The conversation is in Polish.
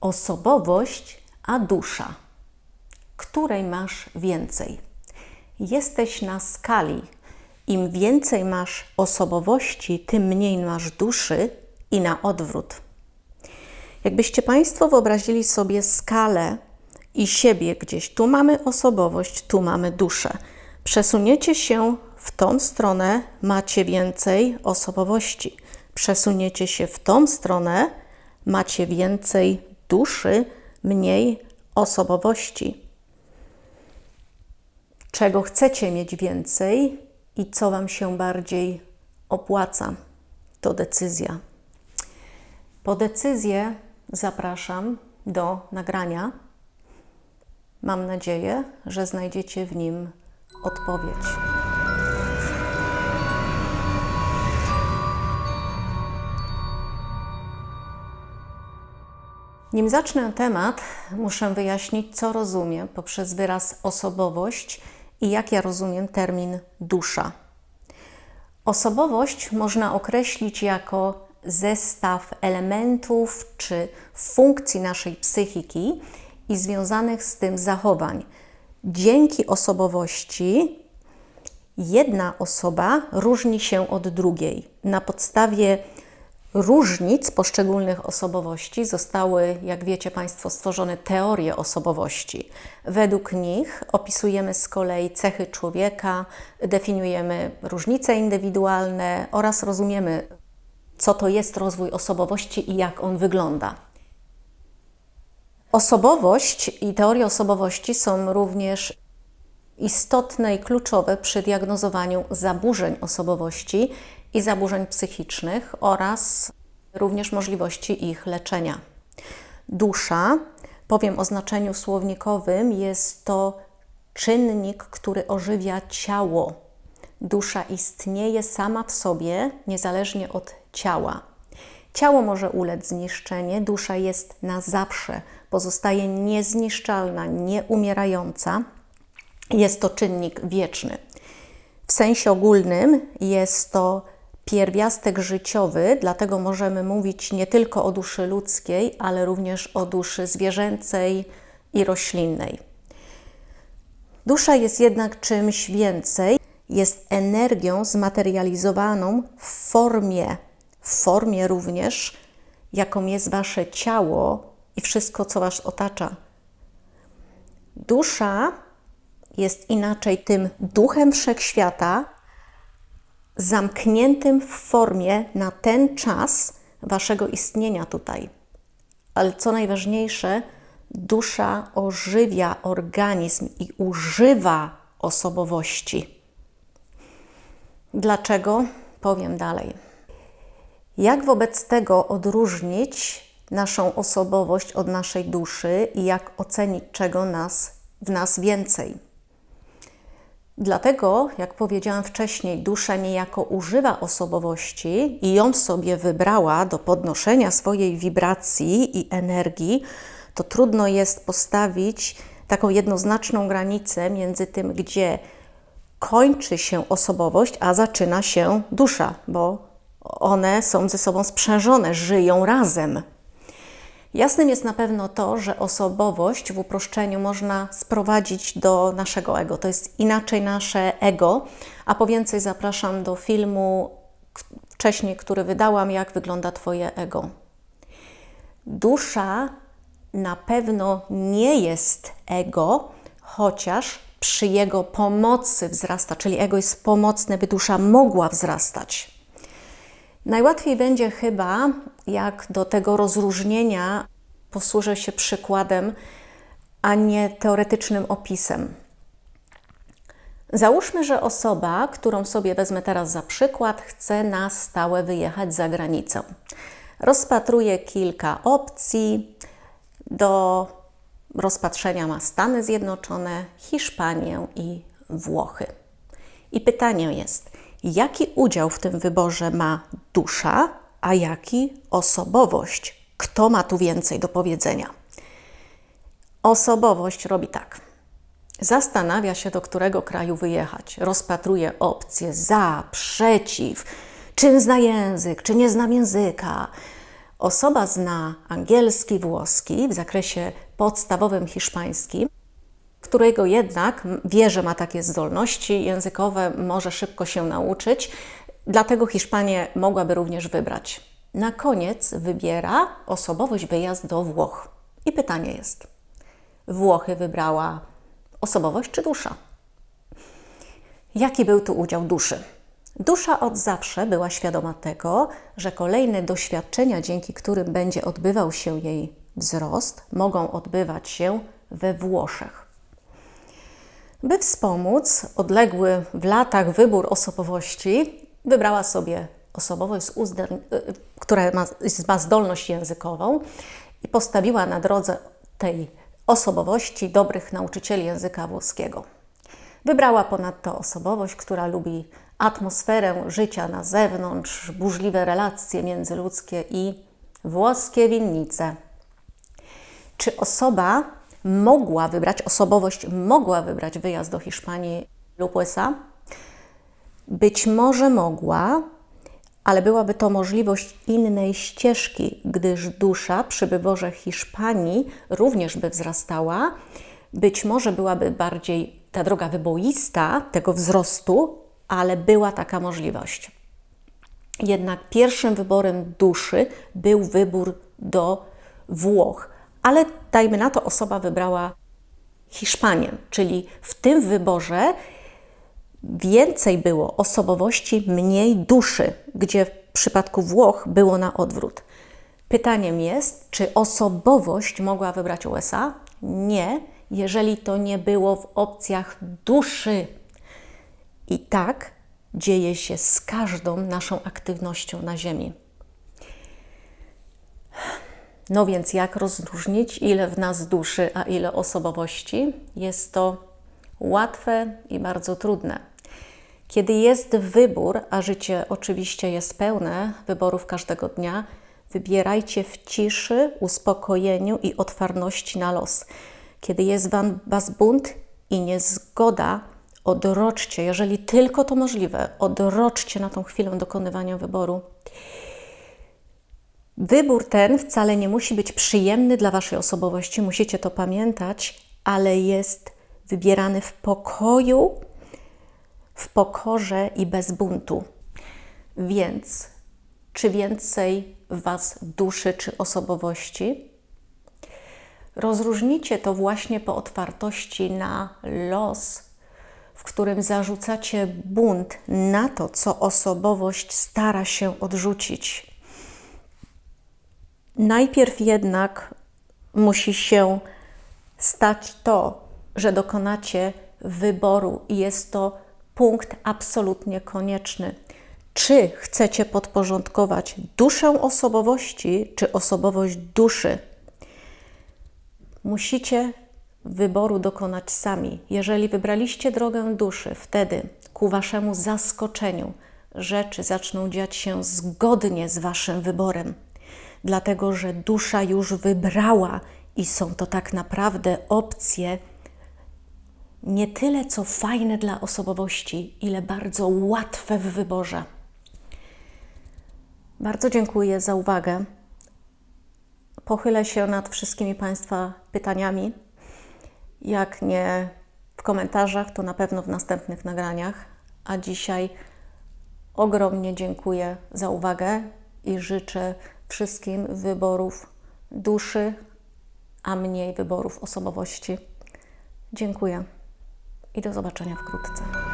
Osobowość a dusza. Której masz więcej? Jesteś na skali. Im więcej masz osobowości, tym mniej masz duszy i na odwrót. Jakbyście Państwo wyobrazili sobie skalę i siebie gdzieś, tu mamy osobowość, tu mamy duszę. Przesuniecie się w tą stronę, macie więcej osobowości. Przesuniecie się w tą stronę, macie więcej duszy, mniej osobowości. Czego chcecie mieć więcej i co Wam się bardziej opłaca? To decyzja. Po decyzję zapraszam do nagrania. Mam nadzieję, że znajdziecie w nim odpowiedź. Nim zacznę temat, muszę wyjaśnić, co rozumiem poprzez wyraz osobowość i jak ja rozumiem termin dusza. Osobowość można określić jako zestaw elementów czy funkcji naszej psychiki i związanych z tym zachowań. Dzięki osobowości jedna osoba różni się od drugiej. Na podstawie różnic poszczególnych osobowości zostały, jak wiecie Państwo, stworzone teorie osobowości. Według nich opisujemy z kolei cechy człowieka, definiujemy różnice indywidualne oraz rozumiemy, co to jest rozwój osobowości i jak on wygląda. Osobowość i teorie osobowości są również istotne i kluczowe przy diagnozowaniu zaburzeń osobowości i zaburzeń psychicznych oraz również możliwości ich leczenia. Dusza, powiem o znaczeniu słownikowym, jest to czynnik, który ożywia ciało. Dusza istnieje sama w sobie, niezależnie od ciała. Ciało może ulec zniszczeniu, dusza jest na zawsze, pozostaje niezniszczalna, nieumierająca. Jest to czynnik wieczny. W sensie ogólnym jest to pierwiastek życiowy, dlatego możemy mówić nie tylko o duszy ludzkiej, ale również o duszy zwierzęcej i roślinnej. Dusza jest jednak czymś więcej, jest energią zmaterializowaną w formie również, jaką jest Wasze ciało i wszystko, co Was otacza. Dusza jest inaczej tym duchem wszechświata, zamkniętym w formie na ten czas Waszego istnienia tutaj. Ale co najważniejsze, dusza ożywia organizm i używa osobowości. Dlaczego? Powiem dalej. Jak wobec tego odróżnić naszą osobowość od naszej duszy i jak ocenić, czego w nas więcej? Dlatego, jak powiedziałam wcześniej, dusza niejako używa osobowości i ją sobie wybrała do podnoszenia swojej wibracji i energii, to trudno jest postawić taką jednoznaczną granicę między tym, gdzie kończy się osobowość, a zaczyna się dusza, bo one są ze sobą sprzężone, żyją razem. Jasnym jest na pewno to, że osobowość w uproszczeniu można sprowadzić do naszego ego. To jest inaczej nasze ego, a po więcej zapraszam do filmu wcześniej, który wydałam, jak wygląda Twoje ego. Dusza na pewno nie jest ego, chociaż przy jego pomocy wzrasta, czyli ego jest pomocne, by dusza mogła wzrastać. Najłatwiej będzie chyba, jak do tego rozróżnienia posłużę się przykładem, a nie teoretycznym opisem. Załóżmy, że osoba, którą sobie wezmę teraz za przykład, chce na stałe wyjechać za granicę. Rozpatruje kilka opcji. Do rozpatrzenia ma Stany Zjednoczone, Hiszpanię i Włochy. I pytanie jest, jaki udział w tym wyborze ma dusza, a jaki osobowość? Kto ma tu więcej do powiedzenia? Osobowość robi tak. Zastanawia się, do którego kraju wyjechać. Rozpatruje opcje za, przeciw, czy zna język, czy nie znam języka. Osoba zna angielski, włoski w zakresie podstawowym hiszpańskim, którego jednak wie, że ma takie zdolności językowe, może szybko się nauczyć, dlatego Hiszpanię mogłaby również wybrać. Na koniec wybiera osobowość wyjazd do Włoch. I pytanie jest, Włochy wybrała osobowość czy dusza? Jaki był tu udział duszy? Dusza od zawsze była świadoma tego, że kolejne doświadczenia, dzięki którym będzie odbywał się jej wzrost, mogą odbywać się we Włoszech. By wspomóc odległy w latach wybór osobowości, wybrała sobie osobowość, która ma zdolność językową i postawiła na drodze tej osobowości dobrych nauczycieli języka włoskiego. Wybrała ponadto osobowość, która lubi atmosferę życia na zewnątrz, burzliwe relacje międzyludzkie i włoskie winnice. Czy osobowość mogła wybrać wyjazd do Hiszpanii lub USA? Być może mogła, ale byłaby to możliwość innej ścieżki, gdyż dusza przy wyborze Hiszpanii również by wzrastała. Być może byłaby bardziej ta droga wyboista tego wzrostu, ale była taka możliwość. Jednak pierwszym wyborem duszy był wybór do Włoch, ale dajmy na to, osoba wybrała Hiszpanię, czyli w tym wyborze więcej było osobowości, mniej duszy, gdzie w przypadku Włoch było na odwrót. Pytaniem jest, czy osobowość mogła wybrać USA? Nie, jeżeli to nie było w opcjach duszy. I tak dzieje się z każdą naszą aktywnością na Ziemi. No więc jak rozróżnić, ile w nas duszy, a ile osobowości? Jest to łatwe i bardzo trudne. Kiedy jest wybór, a życie oczywiście jest pełne wyborów każdego dnia, wybierajcie w ciszy, uspokojeniu i otwartości na los. Kiedy jest was bunt i niezgoda, odroczcie, jeżeli tylko to możliwe, odroczcie na tą chwilę dokonywania wyboru. Wybór ten wcale nie musi być przyjemny dla waszej osobowości, musicie to pamiętać, ale jest wybierany w pokoju, w pokorze i bez buntu. Więc czy więcej w was duszy czy osobowości? Rozróżnicie to właśnie po otwartości na los, w którym zarzucacie bunt na to, co osobowość stara się odrzucić. Najpierw jednak musi się stać to, że dokonacie wyboru i jest to punkt absolutnie konieczny. Czy chcecie podporządkować duszę osobowości, czy osobowość duszy? Musicie wyboru dokonać sami. Jeżeli wybraliście drogę duszy, wtedy ku waszemu zaskoczeniu rzeczy zaczną dziać się zgodnie z waszym wyborem. Dlatego, że dusza już wybrała i są to tak naprawdę opcje nie tyle co fajne dla osobowości, ile bardzo łatwe w wyborze. Bardzo dziękuję za uwagę. Pochylę się nad wszystkimi Państwa pytaniami. Jak nie w komentarzach, to na pewno w następnych nagraniach. A dzisiaj ogromnie dziękuję za uwagę i życzę wszystkim wyborów duszy, a mniej wyborów osobowości. Dziękuję i do zobaczenia wkrótce.